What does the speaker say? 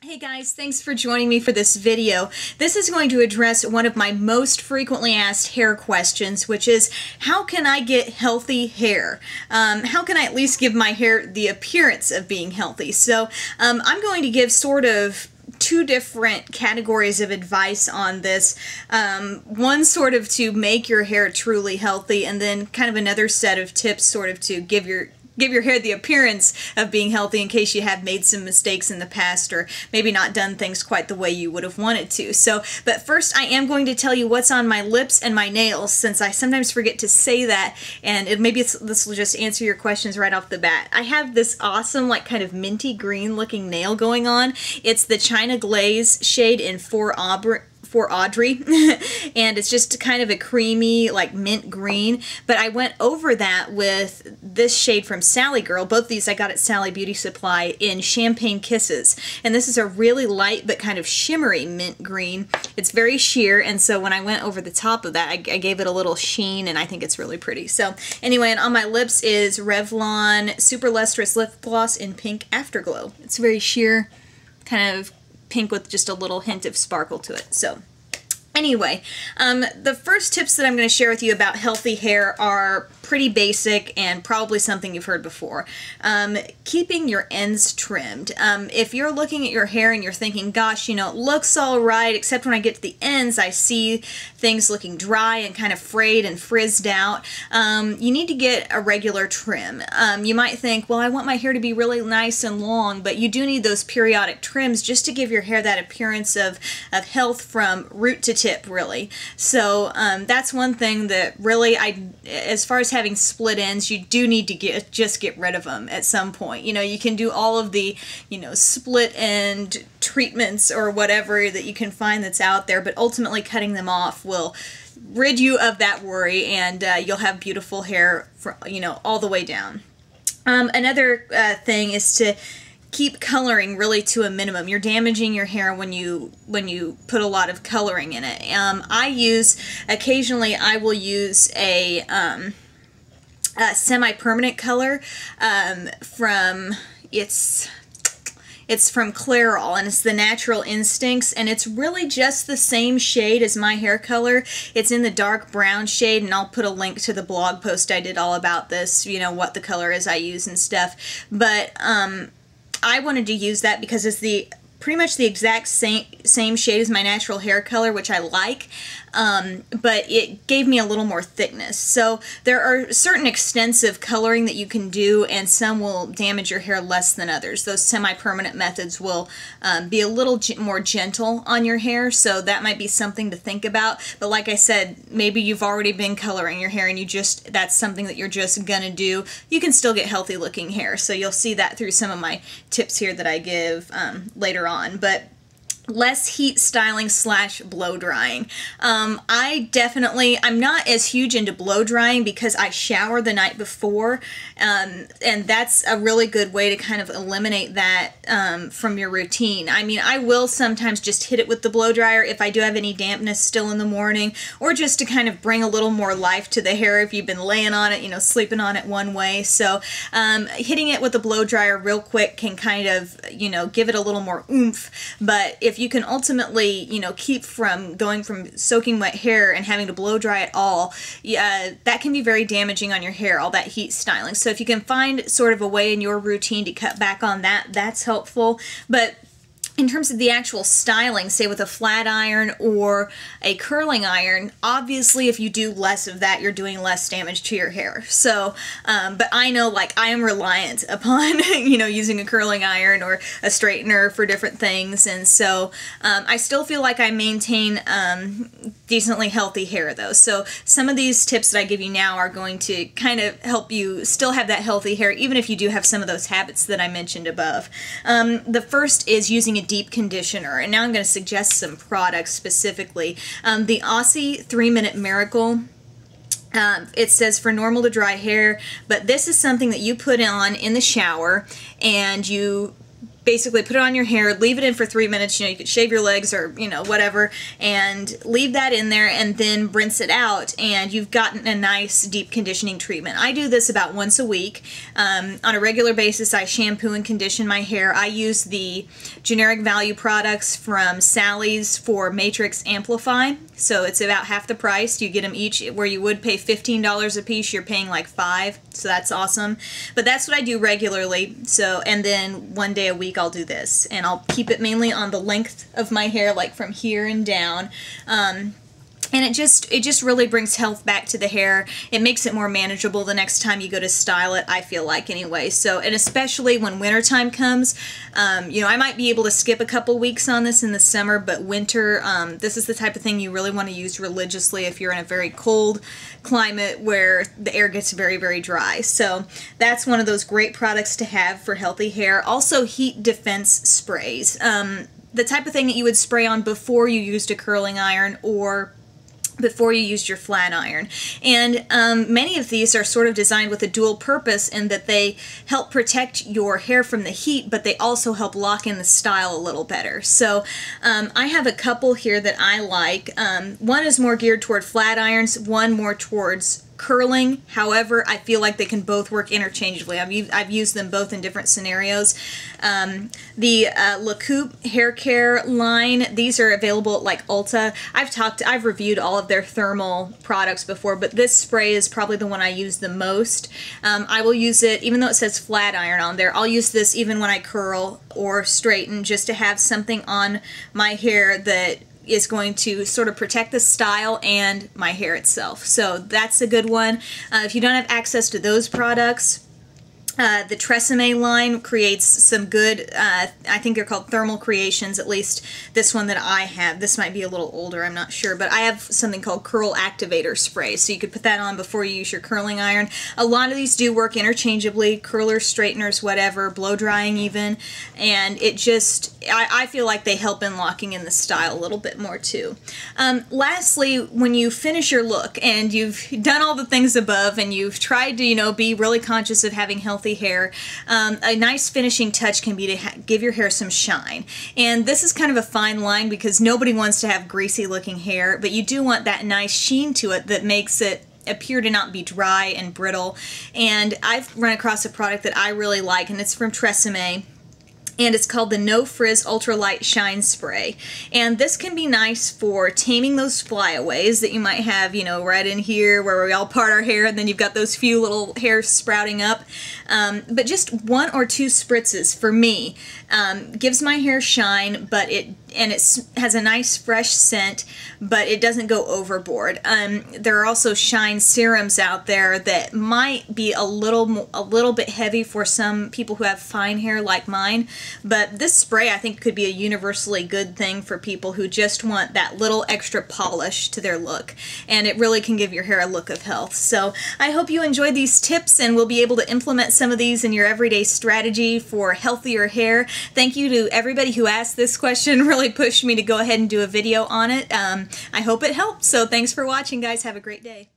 Hey guys, thanks for joining me for this video. This is going to address one of my most frequently asked hair questions, which is how can I get healthy hair? How can I at least give my hair the appearance of being healthy? So I'm going to give sort of two different categories of advice on this. One sort of to make your hair truly healthy, and then kind of another set of tips sort of to give your hair the appearance of being healthy in case you have made some mistakes in the past or maybe not done things quite the way you would have wanted to. But first I am going to tell you what's on my lips and my nails, since I sometimes forget to say that, and this will just answer your questions right off the bat. I have this awesome, like, kind of minty green looking nail going on. It's the China Glaze shade in For Audrey and it's just kind of a creamy, like, mint green, but I went over that with this shade from Sally Girl. Both these I got at Sally Beauty Supply in Champagne Kisses, and this is a really light but kind of shimmery mint green. It's very sheer, and so when I went over the top of that, I gave it a little sheen, and I think it's really pretty. So anyway, and on my lips is Revlon Super Lustrous Lip Gloss in Pink Afterglow. It's very sheer, kind of pink with just a little hint of sparkle to it. So anyway, the first tips that I'm going to share with you about healthy hair are pretty basic and probably something you've heard before. Keeping your ends trimmed. If you're looking at your hair and you're thinking, gosh, you know, it looks all right, except when I get to the ends, I see things looking dry and kind of frayed and frizzed out, you need to get a regular trim. You might think, well, I want my hair to be really nice and long, but you do need those periodic trims just to give your hair that appearance of health from root to tip, really. So that's one thing that really, as far as having split ends, you do need to just get rid of them at some point. You know, you can do all of the, you know, split end treatments or whatever that you can find that's out there, but ultimately cutting them off will rid you of that worry, and you'll have beautiful hair, you know, all the way down. Another thing is to keep coloring really to a minimum. You're damaging your hair when you put a lot of coloring in it. Occasionally I will use a semi-permanent color it's from Clairol, and it's the Natural Instincts, and it's really just the same shade as my hair color. It's in the dark brown shade, and I'll put a link to the blog post I did all about this, you know, what the color is I use and stuff. But I wanted to use that because it's pretty much the exact same shade as my natural hair color, which I like, but it gave me a little more thickness. So there are certain extensive coloring that you can do, and some will damage your hair less than others. Those semi-permanent methods will be a little more gentle on your hair, so that might be something to think about. But like I said, maybe you've already been coloring your hair and that's something that you're just gonna do. You can still get healthy looking hair, so you'll see that through some of my tips here that I give later on. But less heat styling / blow drying. I'm not as huge into blow drying because I shower the night before, and that's a really good way to kind of eliminate that from your routine. I mean, I will sometimes just hit it with the blow dryer if I do have any dampness still in the morning, or just to kind of bring a little more life to the hair if you've been laying on it, you know, sleeping on it one way. So hitting it with the blow dryer real quick can kind of, you know, give it a little more oomph. But if you can ultimately, you know, keep from going from soaking wet hair and having to blow dry it all, that can be very damaging on your hair, all that heat styling. So if you can find sort of a way in your routine to cut back on that, that's helpful. But in terms of the actual styling, say with a flat iron or a curling iron, obviously if you do less of that, you're doing less damage to your hair. So, but I know, like, I am reliant upon, you know, using a curling iron or a straightener for different things, and so I still feel like I maintain decently healthy hair though. So some of these tips that I give you now are going to kind of help you still have that healthy hair, even if you do have some of those habits that I mentioned above. The first is using a deep conditioner, and now I'm going to suggest some products specifically. The Aussie 3-Minute Miracle. It says for normal to dry hair, but this is something that you put on in the shower, and you basically put it on your hair, leave it in for 3 minutes. You know, you could shave your legs or, you know, whatever, and leave that in there and then rinse it out, and you've gotten a nice deep conditioning treatment. I do this about once a week. On a regular basis, I shampoo and condition my hair. I use the generic value products from Sally's for Matrix Amplify. So it's about half the price. You get them each, where you would pay $15 a piece, you're paying like $5, so that's awesome. But that's what I do regularly. So, and then one day a week I'll do this, and I'll keep it mainly on the length of my hair, like from here and down. And it just really brings health back to the hair. It makes it more manageable the next time you go to style it, I feel like, anyway. So, and especially when wintertime comes, you know, I might be able to skip a couple weeks on this in the summer, but winter, this is the type of thing you really want to use religiously if you're in a very cold climate where the air gets very, very dry. So that's one of those great products to have for healthy hair. Also, heat defense sprays. The type of thing that you would spray on before you used a curling iron or before you used your flat iron. And many of these are sort of designed with a dual purpose in that they help protect your hair from the heat, but they also help lock in the style a little better. So I have a couple here that I like. One is more geared toward flat irons, one more towards curling. However, I feel like they can both work interchangeably. I've used them both in different scenarios. The Le Coupe hair care line, these are available at like Ulta. I've reviewed all of their thermal products before, but this spray is probably the one I use the most. I will use it, even though it says flat iron on there, I'll use this even when I curl or straighten, just to have something on my hair that is going to sort of protect the style and my hair itself. So that's a good one. If you don't have access to those products, the Tresemme line creates some good, I think they're called Thermal Creations, at least this one that I have. This might be a little older, I'm not sure, but I have something called Curl Activator Spray, so you could put that on before you use your curling iron. A lot of these do work interchangeably, curlers, straighteners, whatever, blow drying even, and it just, I feel like they help in locking in the style a little bit more too. Lastly, when you finish your look and you've done all the things above and you've tried to, you know, be really conscious of having healthy hair, a nice finishing touch can be to give your hair some shine. And this is kind of a fine line because nobody wants to have greasy looking hair, but you do want that nice sheen to it that makes it appear to not be dry and brittle. And I've run across a product that I really like, and it's from Tresemme. And it's called the No Frizz Ultralight Shine Spray. And this can be nice for taming those flyaways that you might have, you know, right in here where we all part our hair and then you've got those few little hairs sprouting up. But just 1 or 2 spritzes for me gives my hair shine, but it has a nice fresh scent, but it doesn't go overboard. There are also shine serums out there that might be a little bit heavy for some people who have fine hair like mine, but this spray I think could be a universally good thing for people who just want that little extra polish to their look, and it really can give your hair a look of health. So I hope you enjoyed these tips and will be able to implement some of these in your everyday strategy for healthier hair. Thank you to everybody who asked this question. Really pushed me to go ahead and do a video on it. I hope it helped. So thanks for watching, guys. Have a great day.